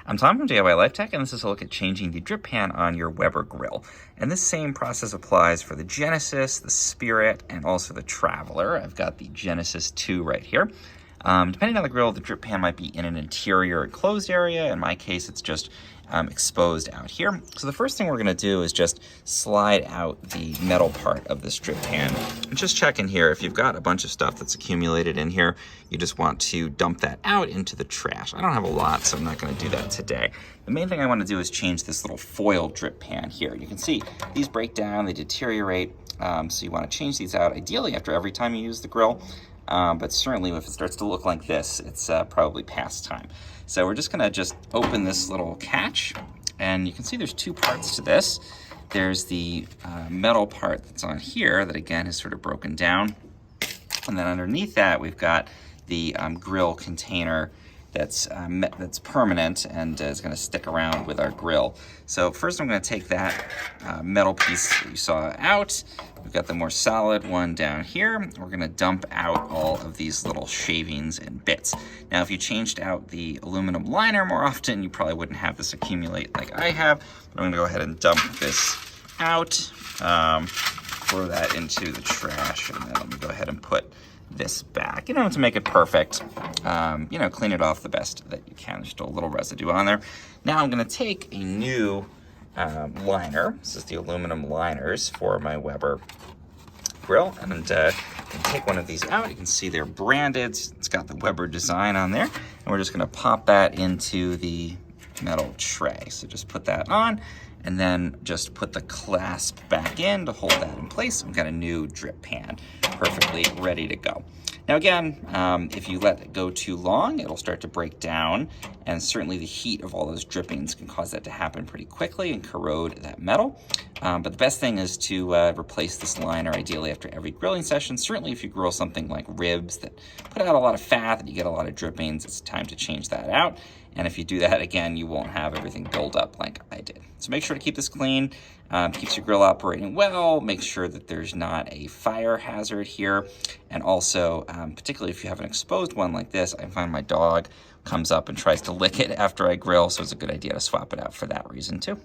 I'm Tom from DIY Life Tech, and this is a look at changing the drip pan on your Weber grill. And this same process applies for the Genesis, the Spirit, and also the Traveler. I've got the Genesis 2 right here. Depending on the grill, the drip pan might be in an interior enclosed area. In my case, it's just exposed out here. So the first thing we're gonna do is just slide out the metal part of this drip pan. And just check in here, if you've got a bunch of stuff that's accumulated in here, you just want to dump that out into the trash. I don't have a lot, so I'm not gonna do that today. The main thing I wanna do is change this little foil drip pan here. You can see these break down, they deteriorate, so you wanna change these out, ideally after every time you use the grill. But certainly if it starts to look like this, it's probably past time. So we're just gonna open this little catch, and you can see there's two parts to this. There's the metal part that's on here that again is sort of broken down. And then underneath that, we've got the grill container that's permanent and is gonna stick around with our grill. So first I'm gonna take that metal piece that you saw out. We've got the more solid one down here. We're gonna dump out all of these little shavings and bits. Now, if you changed out the aluminum liner more often, you probably wouldn't have this accumulate like I have. But I'm gonna go ahead and dump this out, throw that into the trash, and then let me go ahead and put this back. You don't have to make it perfect. Clean it off the best that you can. There's still a little residue on there. Now I'm gonna take a new liner. This is the aluminum liners for my Weber grill, and take one of these out. You can see they're branded. It's got the Weber design on there, and we're just gonna pop that into the metal tray. So just put that on, and then just put the clasp back in to hold that in place. We've got a new drip pan, perfectly ready to go. Now again, if you let it go too long, it'll start to break down, and certainly the heat of all those drippings can cause that to happen pretty quickly and corrode that metal. But the best thing is to replace this liner ideally after every grilling session. Certainly if you grill something like ribs that put out a lot of fat, that you get a lot of drippings, it's time to change that out. And if you do that again, you won't have everything build up like I did. So make sure to keep this clean, keeps your grill operating well, make sure that there's not a fire hazard here. And also, particularly if you have an exposed one like this, I find my dog comes up and tries to lick it after I grill, so it's a good idea to swap it out for that reason too.